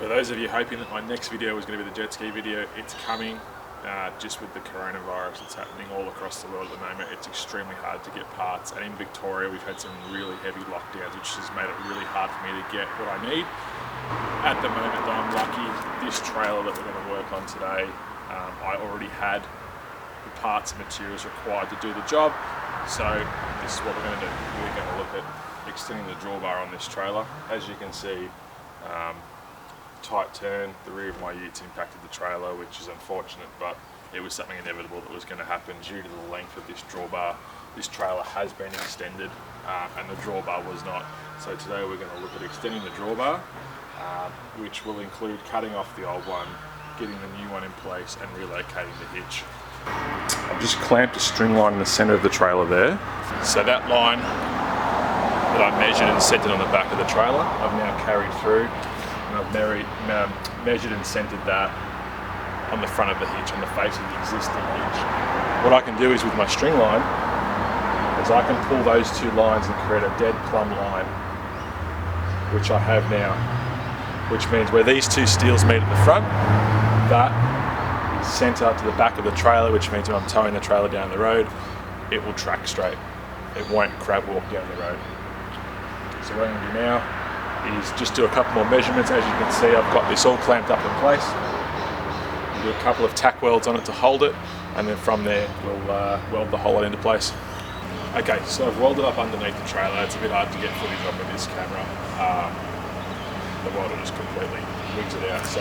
For those of you hoping that my next video was going to be the jet ski video, it's coming. Just with the coronavirus that's happening all across the world at the moment, it's extremely hard to get parts, and in Victoria we've had some really heavy lockdowns, which has made it really hard for me to get what I need. At the moment though, I'm lucky. This trailer that we're going to work on today, I already had the parts and materials required to do the job, so this is what we're going to do. We're going to look at extending the drawbar on this trailer. As you can see, tight turn, the rear of my utes impacted the trailer, which is unfortunate, but it was something inevitable that was going to happen due to the length of this drawbar. This trailer has been extended and the drawbar was not. So today we're going to look at extending the drawbar, which will include cutting off the old one, getting the new one in place and relocating the hitch. I've just clamped a string line in the centre of the trailer there. So that line that I measured and set it on the back of the trailer, I've now carried through. And I've measured and centered that on the front of the hitch, on the face of the existing hitch. What I can do is with my string line, is I can pull those two lines and create a dead plumb line, which I have now, which means where these two steels meet at the front, that is sent up to the back of the trailer, which means when I'm towing the trailer down the road, it will track straight. It won't crab walk down the road. So what I'm going to do now is just do a couple more measurements. As you can see, I've got this all clamped up in place. We'll do a couple of tack welds on it to hold it, and then from there we'll weld the whole lot into place. Okay, so I've welded up underneath the trailer. It's a bit hard to get footage of with this camera. The welder just completely wigs it out. So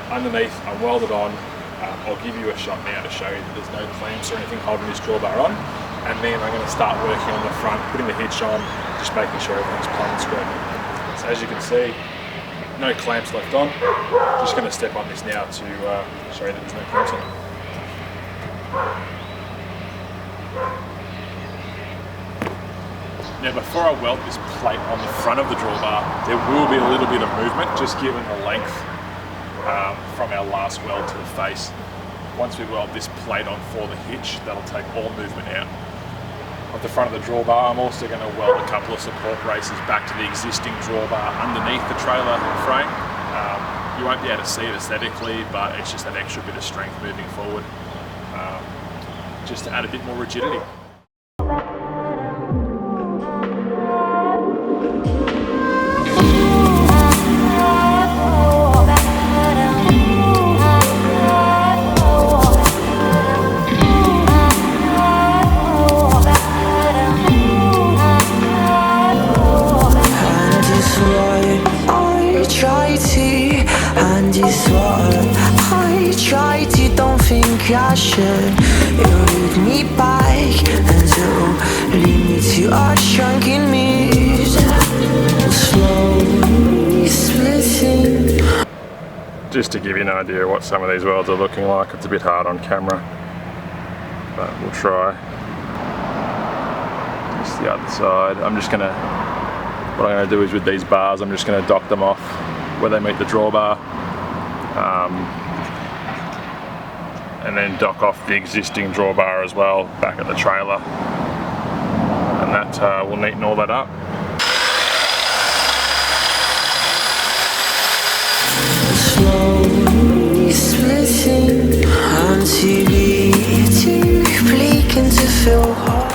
underneath, I'm welded on. I'll give you a shot now to show you that there's no clamps or anything holding this drawbar on. And then I'm going to start working on the front, putting the hitch on, just making sure everything's plumb and square. So as you can see, no clamps left on. Just going to step on this now to show you that there's no clamps on it. Now before I weld this plate on the front of the drawbar, there will be a little bit of movement, just given the length from our last weld to the face. Once we weld this plate on for the hitch, that'll take all movement out. At the front of the drawbar, I'm also going to weld a couple of support braces back to the existing drawbar underneath the trailer frame. You won't be able to see it aesthetically, but it's just that extra bit of strength moving forward, just to add a bit more rigidity. I should. You lead me back and lead me to our shrunken knees, slowly splitting. Just to give you an idea of what some of these welds are looking like, it's a bit hard on camera, but we'll try. Just the other side. What I'm gonna do is with these bars, I'm just gonna dock them off where they meet the drawbar. And then dock off the existing drawbar as well back at the trailer, and that will neaten all that up. Slowly splitting until too bleak and to feel hot.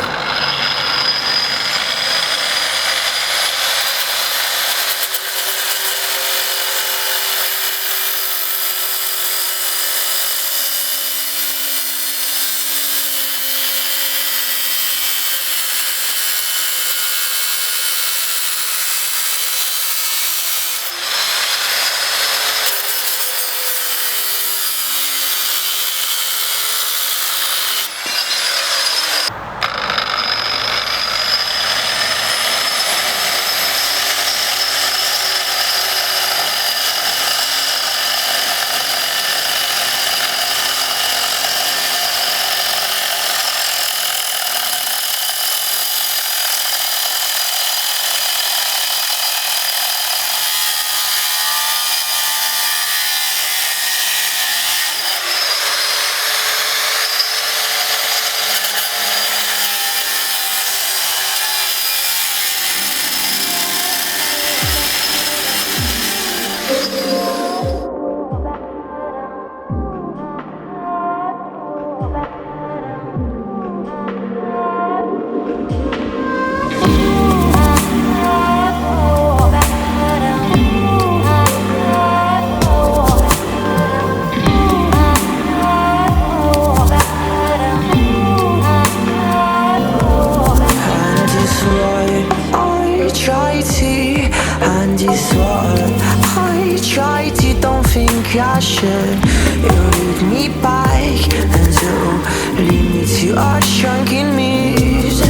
passion. You lead me back until lead me to our shrunken knees.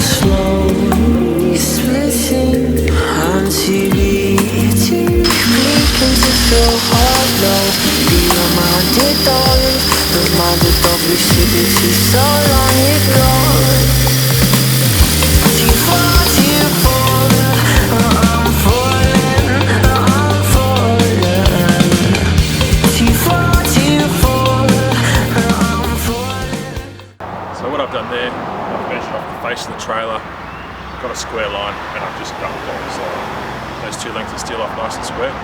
Slowly splitting until it's begin to feel hollow. The reminded of lucidity so long ago. Too far to fall, I'm falling, I'm falling. Too far to fall, I'm falling. So what I've done there, I've measured off the face of the trailer, got a square line, and I've just cut those two lengths of steel off nice and square.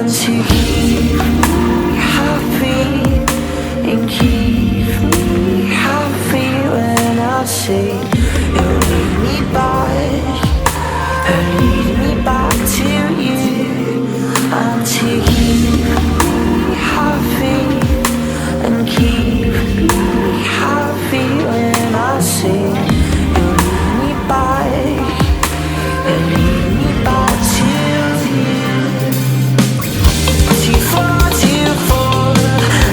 To keep me happy and keep me happy when I say you'll lead me back and lead me back to you. And to keep me happy and keep me happy when I say you'll lead me back and lead me back to you. Too far to fall,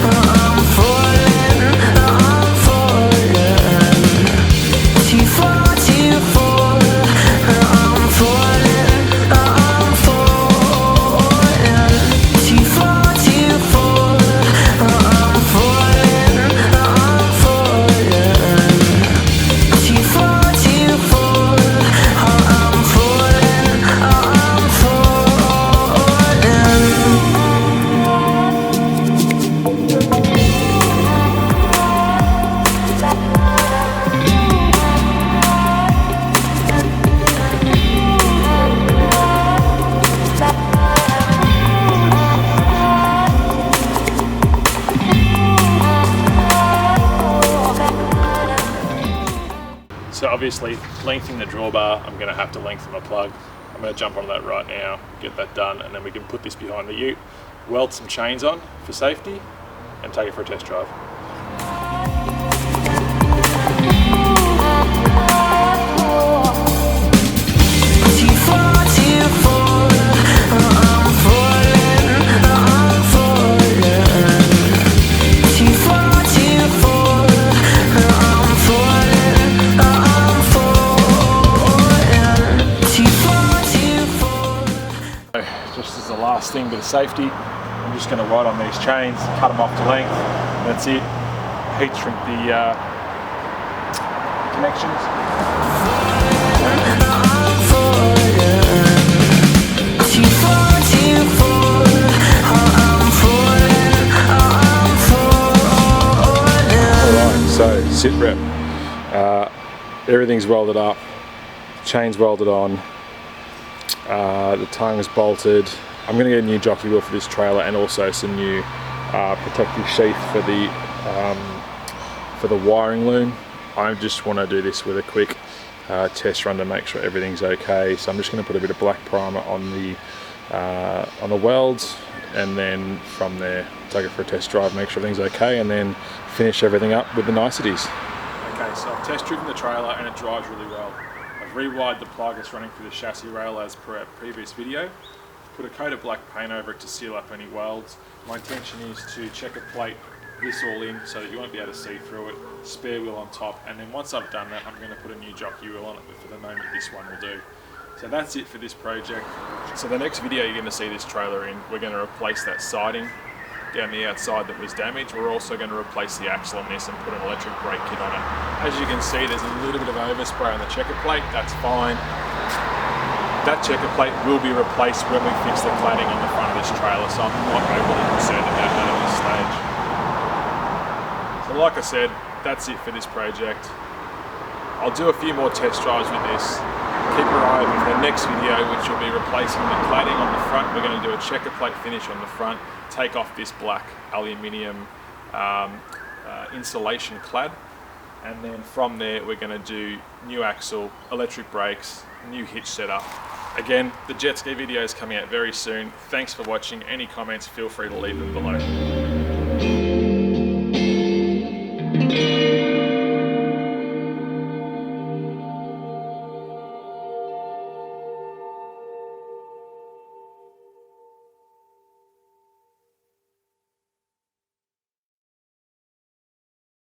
I'm falling, I'm falling. Too far to fall, I'm falling, I'm falling. Too far to fall, I'm falling, I'm falling. Too far to fall, I'm falling, I'm falling. So obviously, lengthening the drawbar, I'm going to have to lengthen my plug. I'm going to jump on that right now, get that done, and then we can put this behind the ute, weld some chains on for safety, and take it for a test drive. Too far to fall, I'm falling, I'm falling. Too far to fall, I'm falling, I'm falling. Too far to fall. Just as the last thing, bit of safety, I'm just going to ride on these chains, cut them off to length. That's it. Heat shrink the connections. I'm falling. Too far to fall, I'm falling, I'm falling. Alright, so sit rep. Everything's welded up. chains welded on, the tongue's bolted. I'm going to get a new jockey wheel for this trailer and also some new protective sheath for the wiring loom. I just want to do this with a quick test run to make sure everything's okay. So I'm just going to put a bit of black primer on the welds, and then from there take it for a test drive, make sure everything's okay, and then finish everything up with the niceties. Okay, so I've test driven the trailer and it drives really well. I've rewired the plug it's running through the chassis rail as per our previous video. Put a coat of black paint over it to seal up any welds. My intention is to checker plate this all in so that you won't be able to see through it, spare wheel on top, and then once I've done that I'm going to put a new jockey wheel on it, but for the moment this one will do. So that's it for this project. So the next video you're going to see this trailer in, we're going to replace that siding down the outside that was damaged. We're also going to replace the axle on this and put an electric brake kit on it. As you can see, there's a little bit of overspray on the checker plate, that's fine. That checker plate will be replaced when we fix the cladding on the front of this trailer, so I'm not overly concerned about that at this stage. So like I said, that's it for this project. I'll do a few more test drives with this. Keep your eye open for the next video, which will be replacing the cladding on the front. We're going to do a checker plate finish on the front, take off this black aluminium insulation clad, and then from there we're going to do new axle, electric brakes, new hitch setup. Again, the jet ski video is coming out very soon. Thanks for watching. Any comments, feel free to leave them below.